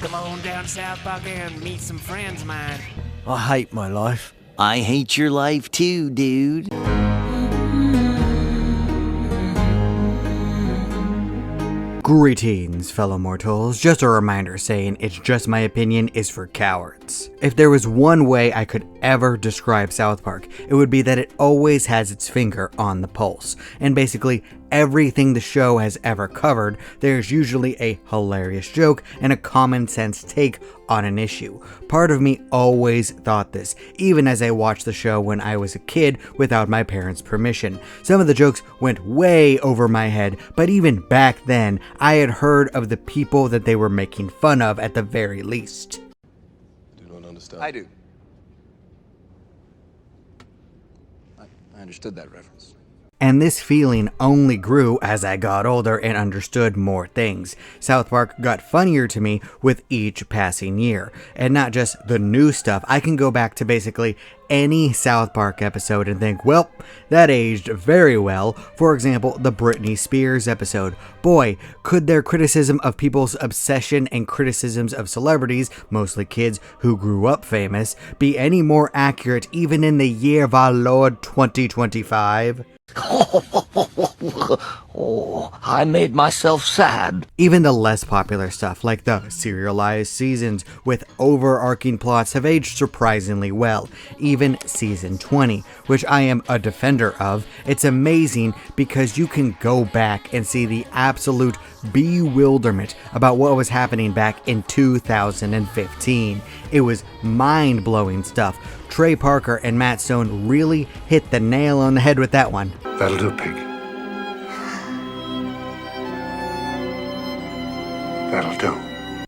Come on down to South Park and meet some friends of mine. I hate my life. I hate your life too, dude. Greetings, fellow mortals. Just a reminder saying it's just my opinion is for cowards. If there was one way I could ever describe South Park, it would be that it always has its finger on the pulse. And basically, everything the show has ever covered, there's usually a hilarious joke and a common sense take on an issue. Part of me always thought this, even as I watched the show when I was a kid without my parents' permission. Some of the jokes went way over my head, but even back then, I had heard of the people that they were making fun of at the very least. You don't understand. I do. I understood that reference. And this feeling only grew as I got older and understood more things. South Park got funnier to me with each passing year. And not just the new stuff, I can go back to basically any South Park episode and think, well, that aged very well. For example, the Britney Spears episode. Boy, could their criticism of people's obsession and criticisms of celebrities, mostly kids who grew up famous, be any more accurate even in the year of our Lord 2025? Oh, I made myself sad. Even the less popular stuff, like the serialized seasons with overarching plots, have aged surprisingly well. Even season 20, which I am a defender of, it's amazing because you can go back and see the absolute bewilderment about what was happening back in 2015. It was mind-blowing stuff. Trey Parker and Matt Stone really hit the nail on the head with that one. That'll do, pig. That'll do.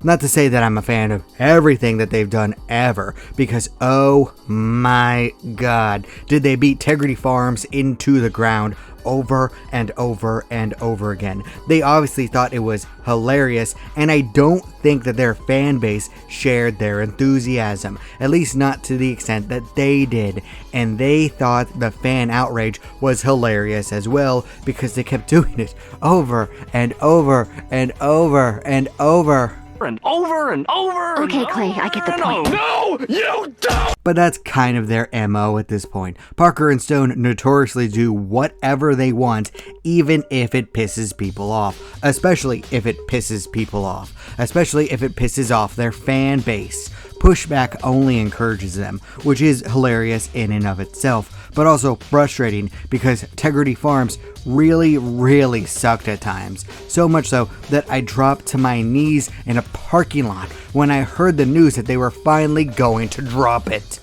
Not to say that I'm a fan of everything that they've done ever, because oh my god, did they beat Integrity Farms into the ground over and over and over again. They obviously thought it was hilarious, and I don't think that their fan base shared their enthusiasm, at least not to the extent that they did, and they thought the fan outrage was hilarious as well because they kept doing it over and over and over and over. And over and over. Okay, Clay, I get the point. No, you don't. But that's kind of their MO at this point. Parker and Stone notoriously do whatever they want, even if it pisses people off. Especially if it pisses people off. Especially if it pisses off their fan base. Pushback only encourages them, which is hilarious in and of itself, but also frustrating because Integrity Farms really sucked at times. So much so that I dropped to my knees in a parking lot when I heard the news that they were finally going to drop it.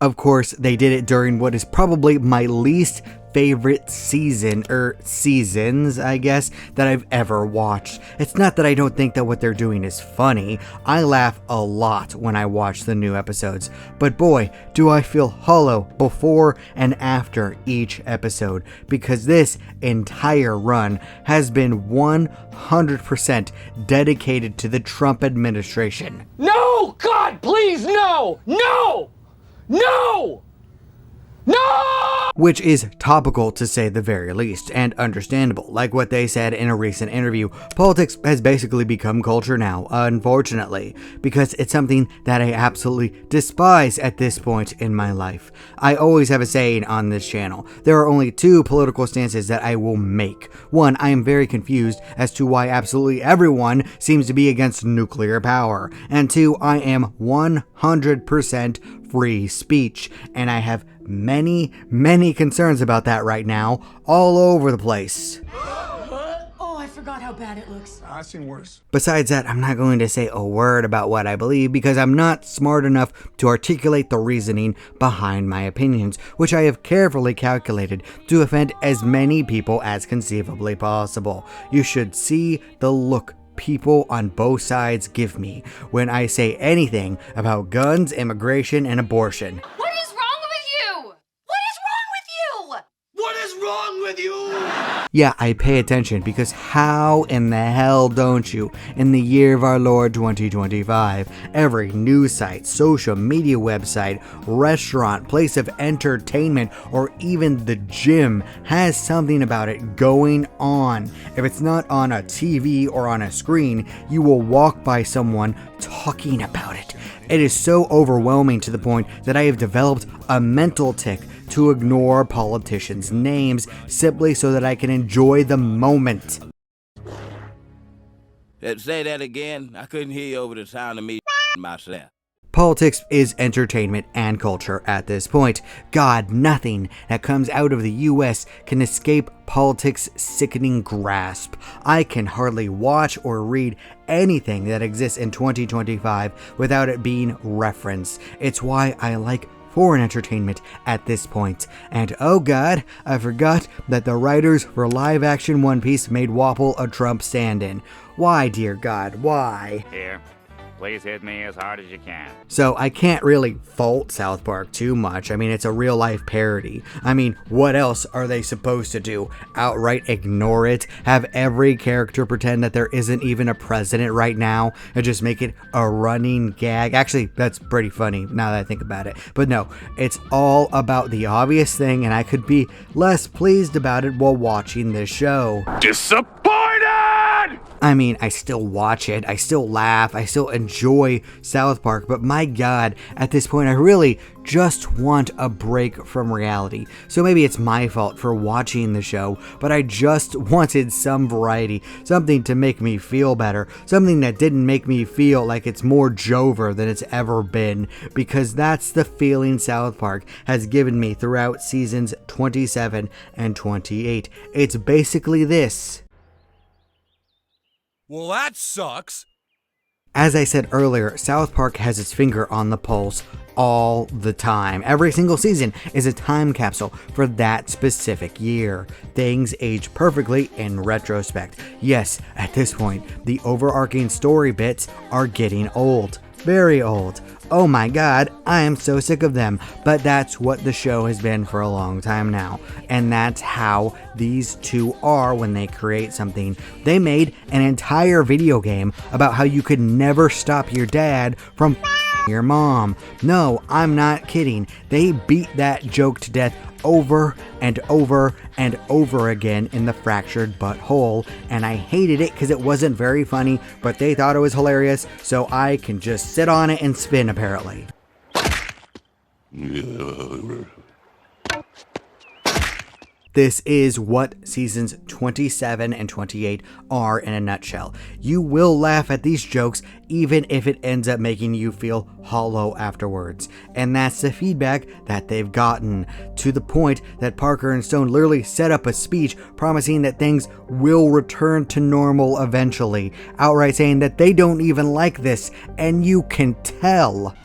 Of course, they did it during what is probably my least favorite season, or seasons, I guess, that I've ever watched. It's not that I don't think that what they're doing is funny. I laugh a lot when I watch the new episodes, but boy, do I feel hollow before and after each episode, because this entire run has been 100% dedicated to the Trump administration. No, God, please, no, no, no, no. Which is topical to say the very least, and understandable. Like what they said in a recent interview, politics has basically become culture now, unfortunately, because it's something that I absolutely despise at this point in my life. I always have a saying on this channel. There are only two political stances that I will make. One, I am very confused as to why absolutely everyone seems to be against nuclear power. And two, I am 100% free speech, and I have many concerns about that right now, all over the place. Oh, I forgot how bad it looks. I've seen worse. Besides that, I'm not going to say a word about what I believe because I'm not smart enough to articulate the reasoning behind my opinions, which I have carefully calculated to offend as many people as conceivably possible. You should see the look people on both sides give me when I say anything about guns, immigration, and abortion. What is wrong with you? What is wrong with you? What is wrong with you? Yeah, I pay attention because how in the hell don't you? In the year of our Lord 2025, every news site, social media website, restaurant, place of entertainment, or even the gym has something about it going on. If it's not on a TV or on a screen, you will walk by someone talking about it. It is so overwhelming to the point that I have developed a mental tick to ignore politicians' names simply so that I can enjoy the moment. Say that again. I couldn't hear you over the sound of me myself. Politics is entertainment and culture at this point. God, nothing that comes out of the US can escape politics' sickening grasp. I can hardly watch or read anything that exists in 2025 without it being referenced. It's why I like foreign entertainment at this point. And oh god, I forgot that the writers for live action One Piece made Wapol a Trump stand-in. Why, dear God, why? Here, please hit me as hard as you can. So I can't really fault South Park too much. I mean, it's a real life parody. I mean, what else are they supposed to do? Outright ignore it? Have every character pretend that there isn't even a president right now and just make it a running gag? Actually, that's pretty funny now that I think about it. But no, it's all about the obvious thing, and I could be less pleased about it while watching this show. Disappointed! I mean, I still watch it, I still laugh, I still enjoy South Park, but my god, at this point I really just want a break from reality. So maybe it's my fault for watching the show, but I just wanted some variety, something to make me feel better, something that didn't make me feel like it's more Jover than it's ever been, because that's the feeling South Park has given me throughout seasons 27 and 28. It's basically this. Well, that sucks. As I said earlier, South Park has its finger on the pulse all the time. Every single season is a time capsule for that specific year. Things age perfectly in retrospect. Yes, at this point, the overarching story bits are getting old. Very old. Oh my god, I am so sick of them. But that's what the show has been for a long time now. And that's how these two are when they create something. They made an entire video game about how you could never stop your dad from your mom. No, I'm not kidding. They beat that joke to death over and over and over again in the Fractured Butthole, and I hated it because it wasn't very funny, but they thought it was hilarious, so I can just sit on it and spin apparently. This is what seasons 27 and 28 are in a nutshell. You will laugh at these jokes even if it ends up making you feel hollow afterwards. And that's the feedback that they've gotten, to the point that Parker and Stone literally set up a speech promising that things will return to normal eventually, outright saying that they don't even like this, and you can tell.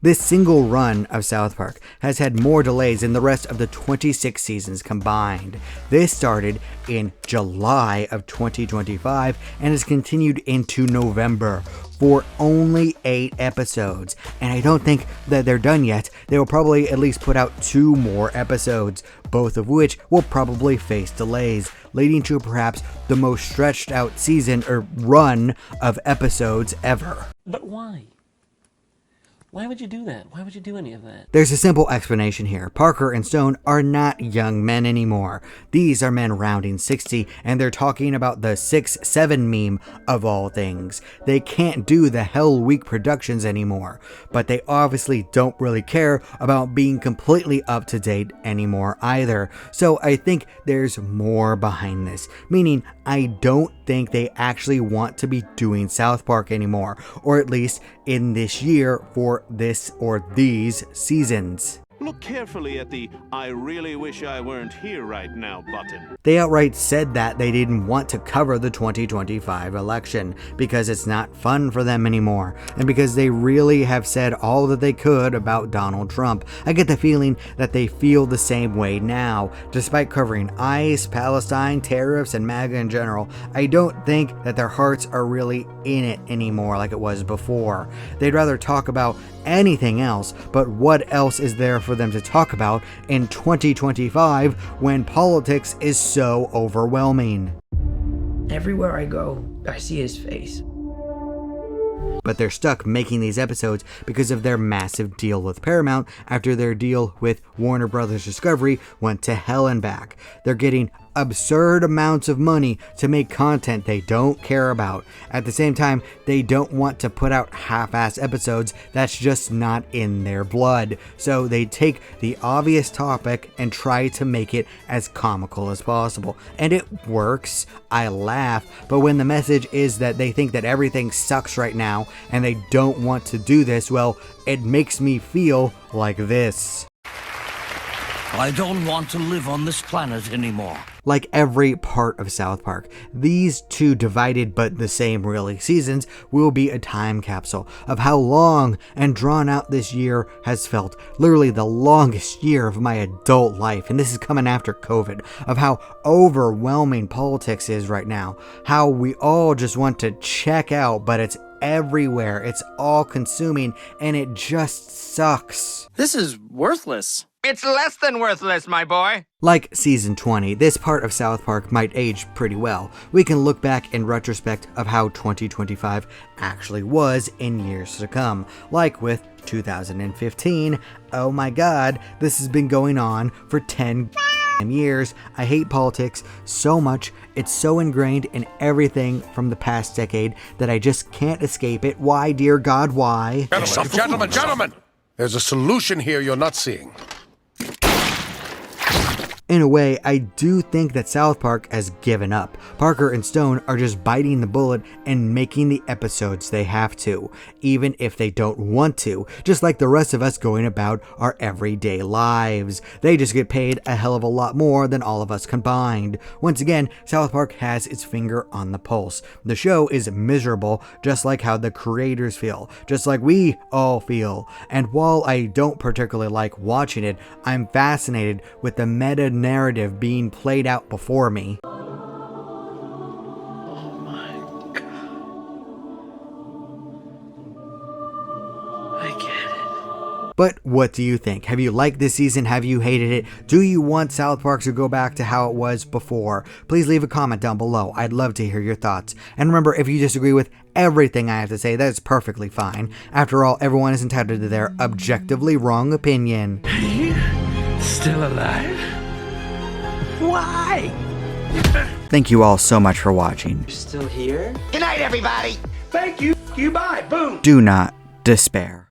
This single run of South Park has had more delays than the rest of the 26 seasons combined. This started in July of 2025 and has continued into November for only 8 episodes. And I don't think that they're done yet. They will probably at least put out 2 more episodes, both of which will probably face delays, leading to perhaps the most stretched out season or run of episodes ever. But why? Why would you do that? Why would you do any of that? There's a simple explanation here. Parker and Stone are not young men anymore. These are men rounding 60, and they're talking about the 6'7" meme of all things. They can't do the Hell Week productions anymore, but they obviously don't really care about being completely up to date anymore either. So I think there's more behind this, meaning I don't think they actually want to be doing South Park anymore, or at least in this year for this or these seasons. Look carefully at the "I really wish I weren't here right now" button. They outright said that they didn't want to cover the 2025 election because it's not fun for them anymore, and because they really have said all that they could about Donald Trump. I get the feeling that they feel the same way now. Despite covering ICE, Palestine, tariffs, and MAGA in general, I don't think that their hearts are really in it anymore like it was before. They'd rather talk about anything else, but what else is there for them to talk about in 2025 when politics is so overwhelming? Everywhere I go, I see his face. But they're stuck making these episodes because of their massive deal with Paramount after their deal with Warner Brothers Discovery went to hell and back. They're getting absurd amounts of money to make content they don't care about. At the same time, they don't want to put out half-ass episodes. That's just not in their blood. So they take the obvious topic and try to make it as comical as possible. And it works. I laugh. But when the message is that they think that everything sucks right now and they don't want to do this, well, it makes me feel like this. I don't want to live on this planet anymore. Like every part of South Park, these two divided but the same really seasons will be a time capsule of how long and drawn out this year has felt. Literally the longest year of my adult life, and this is coming after COVID, of how overwhelming politics is right now. How we all just want to check out, but it's everywhere, it's all consuming, and it just sucks. This is worthless. It's less than worthless, my boy. Like season 20, this part of South Park might age pretty well. We can look back in retrospect of how 2025 actually was in years to come. Like with 2015, oh my god, this has been going on for 10 years. I hate politics so much. It's so ingrained in everything from the past decade that I just can't escape it. Why, dear God, why? Gentlemen! There's a solution here you're not seeing. In a way, I do think that South Park has given up. Parker and Stone are just biting the bullet and making the episodes they have to, even if they don't want to, just like the rest of us going about our everyday lives. They just get paid a hell of a lot more than all of us combined. Once again, South Park has its finger on the pulse. The show is miserable, just like how the creators feel, just like we all feel. And while I don't particularly like watching it, I'm fascinated with the meta narrative being played out before me. Oh my god. I get it. But what do you think? Have you liked this season? Have you hated it? Do you want South Park to go back to how it was before? Please leave a comment down below. I'd love to hear your thoughts. And remember, if you disagree with everything I have to say, that's perfectly fine. After all, everyone is entitled to their objectively wrong opinion. Are you still alive? Why? Thank you all so much for watching. You're still here? Good night, everybody. Thank you. You bye. Boom. Do not despair.